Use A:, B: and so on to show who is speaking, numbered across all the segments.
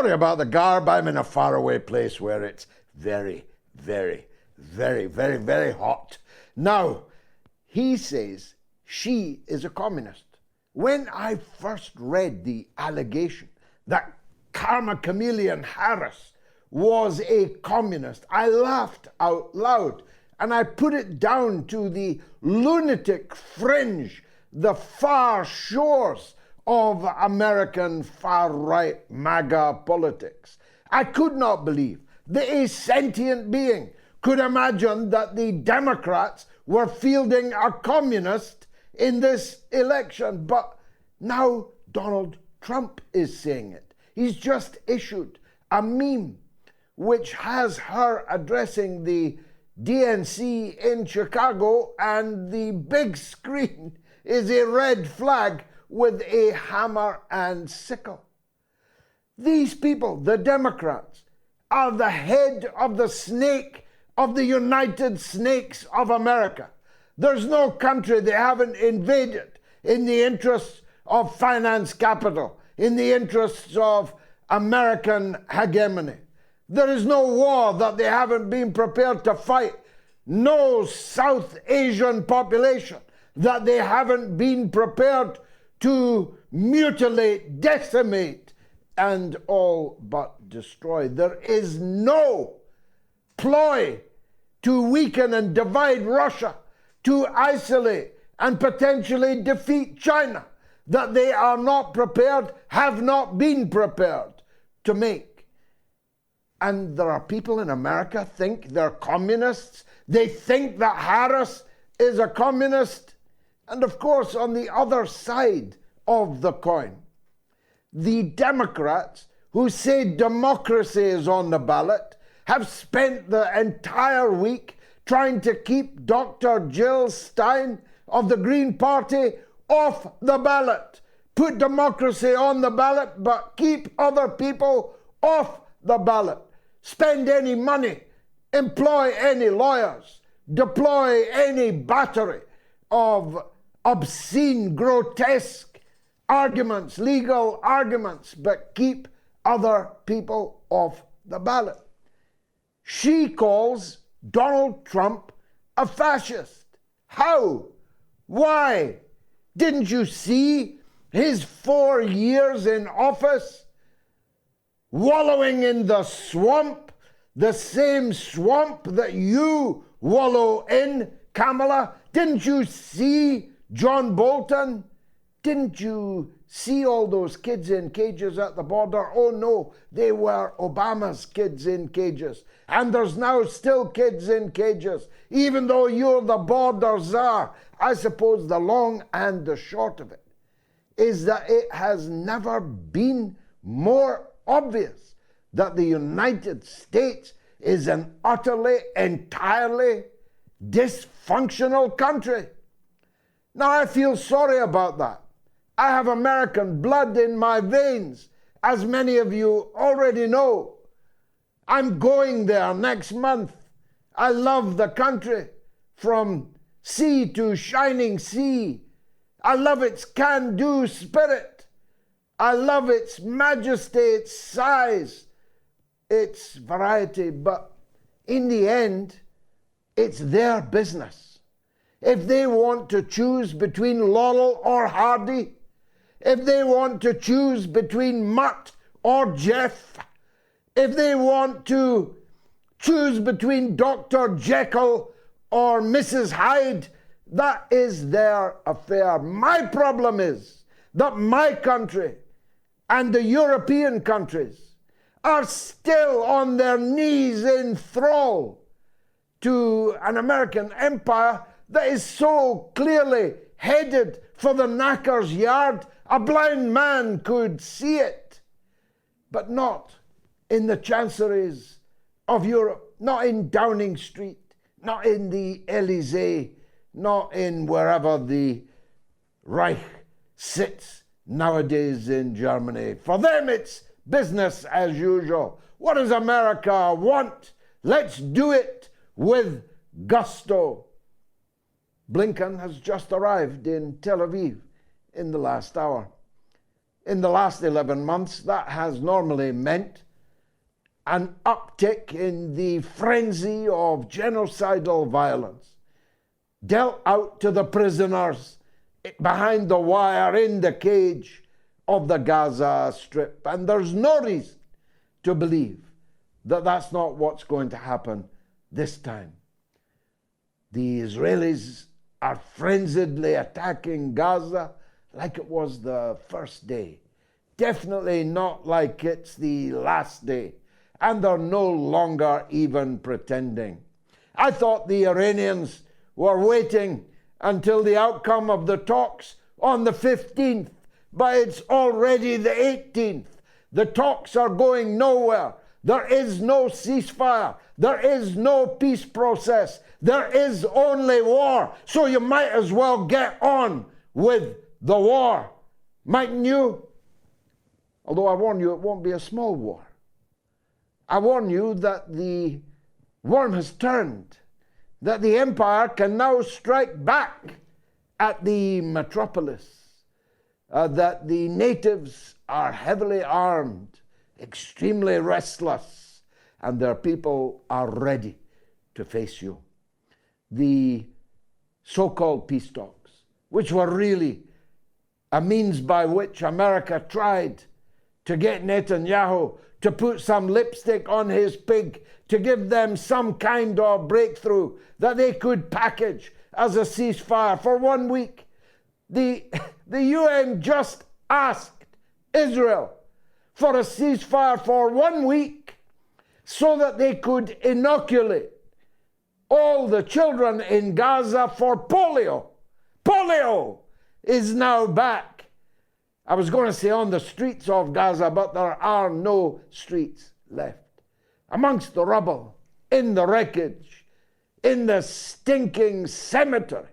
A: Sorry about the garb. I'm in a faraway place where it's very, very, very, very, very hot. Now, he says she is a communist. When I first read the allegation that Karma Chameleon Harris was a communist, I laughed out loud and I put it down to the lunatic fringe, the far shores of American far-right MAGA politics. I could not believe that a sentient being could imagine that the Democrats were fielding a communist in this election. But now Donald Trump is saying it. He's just issued a meme which has her addressing the DNC in Chicago, and the big screen is a red flag with a hammer and sickle. These people, the Democrats, are the head of the snake of the United Snakes of America. There's no country they haven't invaded in the interests of finance capital, in the interests of American hegemony. There is no war that they haven't been prepared to fight, no South Asian population that they haven't been prepared to mutilate, decimate, and all but destroy. There is no ploy to weaken and divide Russia, to isolate and potentially defeat China that they are not prepared, have not been prepared to make. And there are people in America think they're communists. They think that Harris is a communist. And of course, on the other side of the coin, the Democrats who say democracy is on the ballot have spent the entire week trying to keep Dr. Jill Stein of the Green Party off the ballot. Put democracy on the ballot, but keep other people off the ballot. Spend any money, employ any lawyers, deploy any battery of obscene, grotesque arguments, legal arguments, but keep other people off the ballot. She calls Donald Trump a fascist. How? Why? Didn't you see his 4 years in office? Wallowing in the swamp, the same swamp that you wallow in, Kamala. Didn't you see John Bolton? Didn't you see all those kids in cages at the border? Oh no, they were Obama's kids in cages. And there's now still kids in cages, even though you're the border czar. I suppose the long and the short of it is that it has never been more obvious that the United States is an utterly, entirely dysfunctional country. Now, I feel sorry about that. I have American blood in my veins, as many of you already know. I'm going there next month. I love the country from sea to shining sea. I love its can-do spirit. I love its majesty, its size, its variety, but in the end, it's their business. If they want to choose between Laurel or Hardy, if they want to choose between Mutt or Jeff, if they want to choose between Dr. Jekyll or Mrs. Hyde, that is their affair. My problem is that my country and the European countries are still on their knees in thrall to an American empire that is so clearly headed for the knacker's yard. A blind man could see it, but not in the chanceries of Europe, not in Downing Street, not in the Elysee, not in wherever the Reich sits nowadays in Germany. For them, it's business as usual. What does America want? Let's do it with gusto. Blinken has just arrived in Tel Aviv in the last hour. in the last 11 months, that has normally meant an uptick in the frenzy of genocidal violence dealt out to the prisoners behind the wire in the cage of the Gaza Strip. And there's no reason to believe that that's not what's going to happen this time. The Israelis are frenziedly attacking Gaza like it was the first day. Definitely not like it's the last day. And they're no longer even pretending. I thought the Iranians were waiting until the outcome of the talks on the 15th, but it's already the 18th. The talks are going nowhere. There is no ceasefire. There is no peace process. There is only war. So you might as well get on with the war, mightn't you? Although I warn you, it won't be a small war. I warn you that the worm has turned, that the empire can now strike back at the metropolis, that the natives are heavily armed, extremely restless, and their people are ready to face you. The so-called peace talks, which were really a means by which America tried to get Netanyahu to put some lipstick on his pig, to give them some kind of breakthrough that they could package as a ceasefire for 1 week. The UN just asked Israel for a ceasefire for 1 week so that they could inoculate all the children in Gaza for polio. Polio is now back. I was going to say on the streets of Gaza, but there are no streets left. Amongst the rubble, in the wreckage, in the stinking cemetery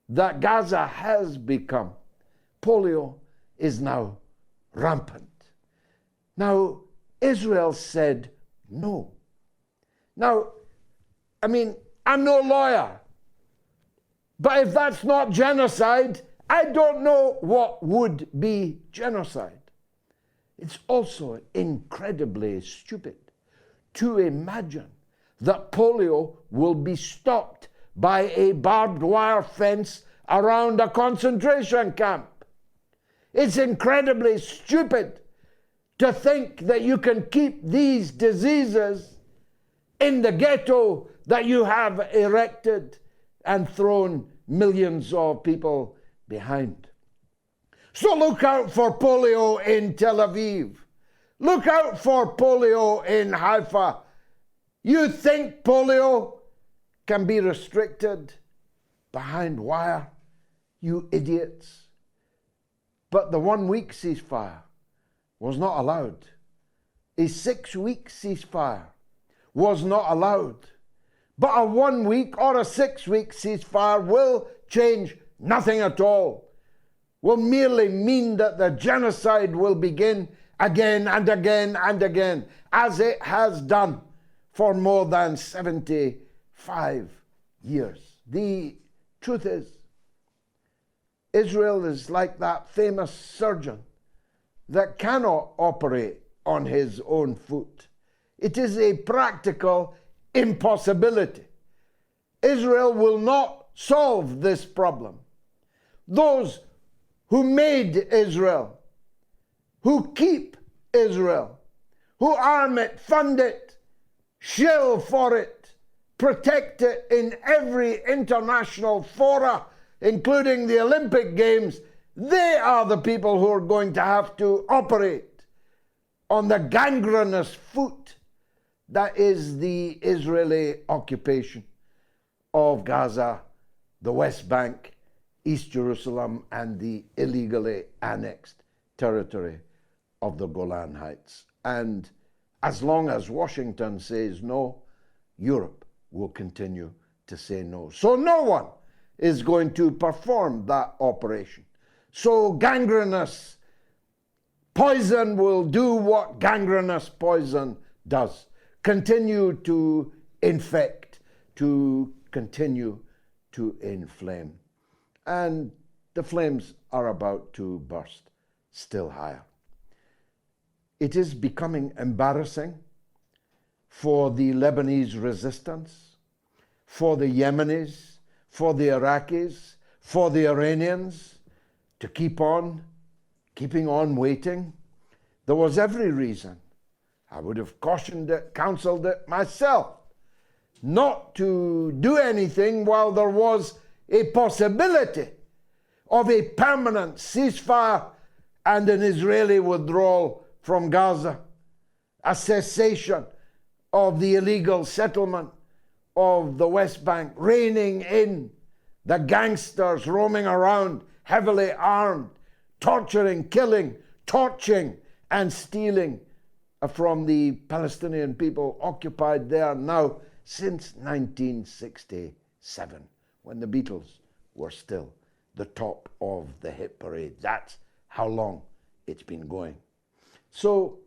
A: that Gaza has become, polio is now rampant. Now, Israel said no. Now, I'm no lawyer, but if that's not genocide, I don't know what would be genocide. It's also incredibly stupid to imagine that polio will be stopped by a barbed wire fence around a concentration camp. It's incredibly stupid to think that you can keep these diseases in the ghetto that you have erected and thrown millions of people behind. So look out for polio in Tel Aviv. Look out for polio in Haifa. You think polio can be restricted behind wire? You idiots. But the 1 week ceasefire was not allowed. A 6 week ceasefire was not allowed. But a 1 week or a 6 week ceasefire will change nothing at all. Will merely mean that the genocide will begin again and again and again, as it has done for more than 75 years. The truth is, Israel is like that famous surgeon that cannot operate on his own foot. It is a practical impossibility. Israel will not solve this problem. Those who made Israel, who keep Israel, who arm it, fund it, shill for it, protect it in every international fora, including the Olympic Games, they are the people who are going to have to operate on the gangrenous foot that is the Israeli occupation of Gaza, the West Bank, East Jerusalem, and the illegally annexed territory of the Golan Heights. And as long as Washington says no, Europe will continue to say no. So no one is going to perform that operation. So gangrenous poison will do what gangrenous poison does. Continue to infect, to continue to inflame. And the flames are about to burst still higher. It is becoming embarrassing for the Lebanese resistance, for the Yemenis, for the Iraqis, for the Iranians to keeping on waiting. There was every reason. I would have cautioned it, counseled it myself, not to do anything while there was a possibility of a permanent ceasefire and an Israeli withdrawal from Gaza, a cessation of the illegal settlement of the West Bank, reining in the gangsters roaming around, heavily armed, torturing, killing, torching, and stealing from the Palestinian people occupied there now since 1967, when the Beatles were still the top of the hit parade. That's how long it's been going. So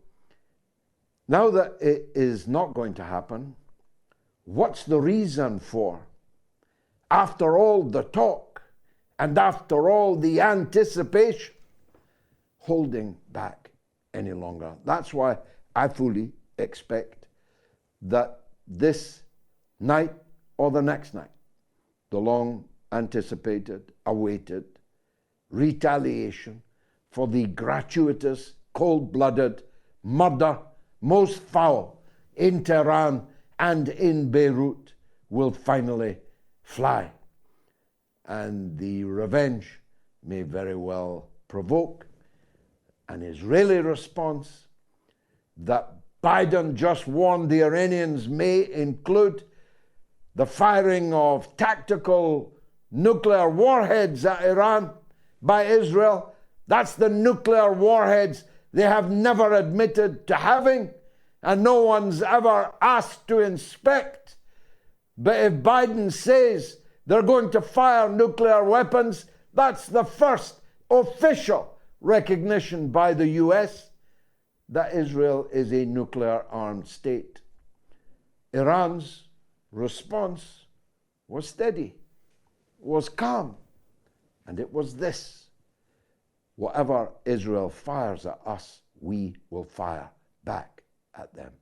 A: now that it is not going to happen, what's the reason for, after all the talk and after all the anticipation, holding back any longer? That's why I fully expect that this night or the next night, the long anticipated, awaited retaliation for the gratuitous, cold-blooded murder, most foul, in Tehran and in Beirut will finally fly. And the revenge may very well provoke an Israeli response that Biden just warned the Iranians may include the firing of tactical nuclear warheads at Iran by Israel. That's the nuclear warheads they have never admitted to having, and no one's ever asked to inspect. But if Biden says they're going to fire nuclear weapons, that's the first official recognition by the US that Israel is a nuclear-armed state. Iran's response was steady, was calm, and it was this: whatever Israel fires at us, we will fire back at them.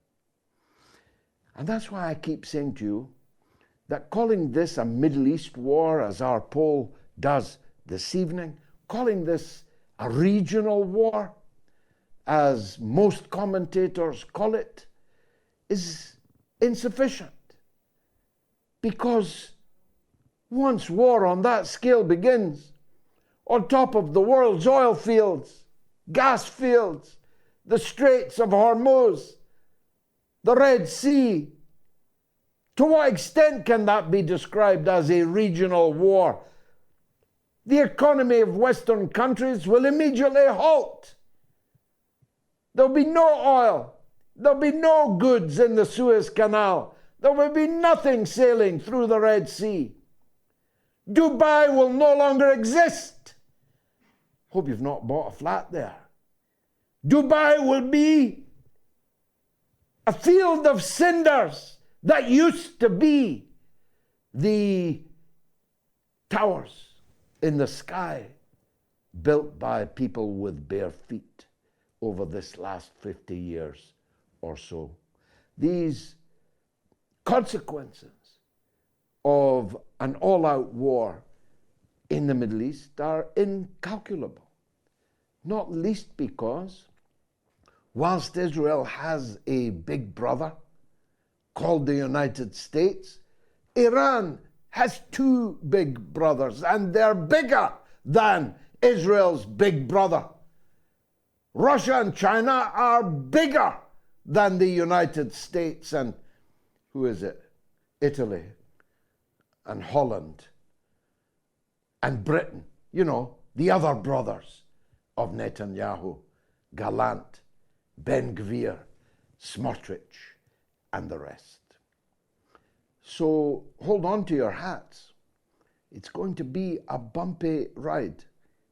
A: And that's why I keep saying to you that calling this a Middle East war, as our poll does this evening, calling this a regional war, as most commentators call it, is insufficient. Because once war on that scale begins, on top of the world's oil fields, gas fields, the Straits of Hormuz, the Red Sea, to what extent can that be described as a regional war? The economy of Western countries will immediately halt. There'll be no oil. There'll be no goods in the Suez Canal. There will be nothing sailing through the Red Sea. Dubai will no longer exist. Hope you've not bought a flat there. Dubai will be a field of cinders that used to be the towers in the sky built by people with bare feet over this last 50 years or so. These consequences of an all-out war in the Middle East are incalculable, not least because whilst Israel has a big brother called the United States, Iran has two big brothers, and they're bigger than Israel's big brother. Russia and China are bigger than the United States and, who is it? Italy and Holland and Britain. You know, the other brothers of Netanyahu, Gallant, Ben Gvir, Smotrich, and the rest. So hold on to your hats. It's going to be a bumpy ride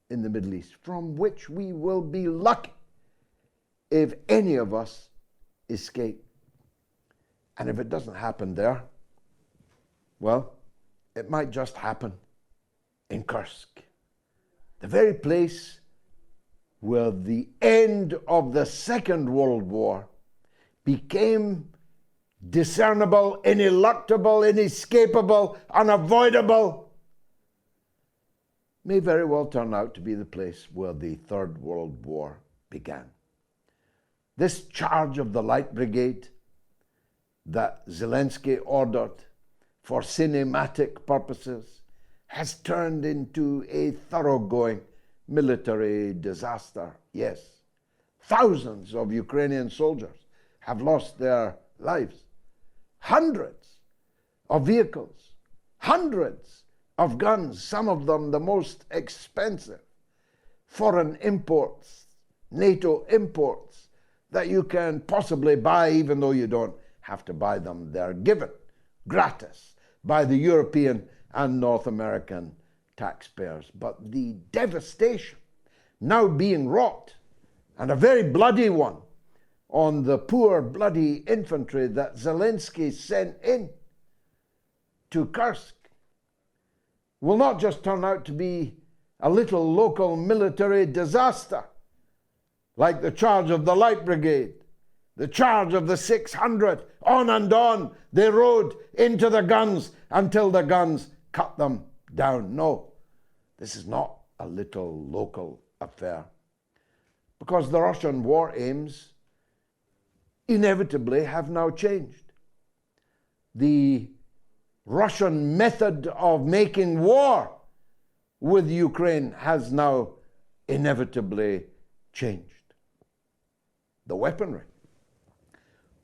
A: in the Middle East, from which we will be lucky if any of us escape. And if it doesn't happen there, well, it might just happen in Kursk, the very place where the end of the Second World War became discernible, ineluctable, inescapable, unavoidable, may very well turn out to be the place where the Third World War began. This charge of the Light Brigade that Zelensky ordered for cinematic purposes has turned into a thoroughgoing military disaster. Yes, thousands of Ukrainian soldiers have lost their lives. Hundreds of vehicles, hundreds of guns, some of them the most expensive foreign imports, NATO imports that you can possibly buy, even though you don't have to buy them. They're given gratis by the European and North American taxpayers. But the devastation now being wrought, and a very bloody one, on the poor bloody infantry that Zelensky sent in to Kursk, will not just turn out to be a little local military disaster, like the charge of the Light Brigade, the charge of the 600, on and on they rode into the guns until the guns cut them down. No, this is not a little local affair, because the Russian war aims inevitably have now changed. The Russian method of making war with Ukraine has now inevitably changed. The weaponry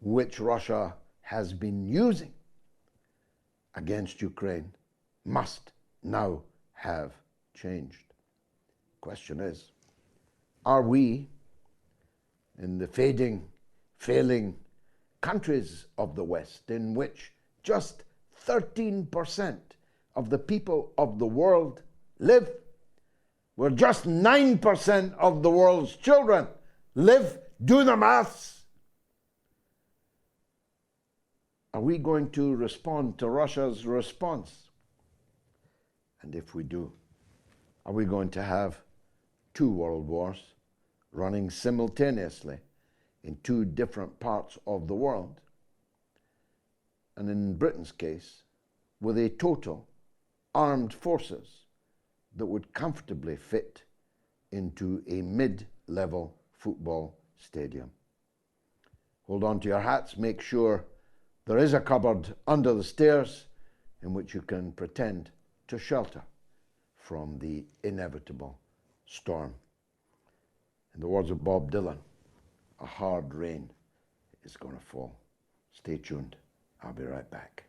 A: which Russia has been using against Ukraine must now have changed. Question is, are we, in the failing countries of the West, in which just 13% of the people of the world live, where just 9% of the world's children live, do the maths, are we going to respond to Russia's response? And if we do, are we going to have two world wars running simultaneously in two different parts of the world? And in Britain's case, with a total armed forces that would comfortably fit into a mid-level football stadium. Hold on to your hats, make sure there is a cupboard under the stairs in which you can pretend to shelter from the inevitable storm. In the words of Bob Dylan, a hard rain is going to fall. Stay tuned. I'll be right back.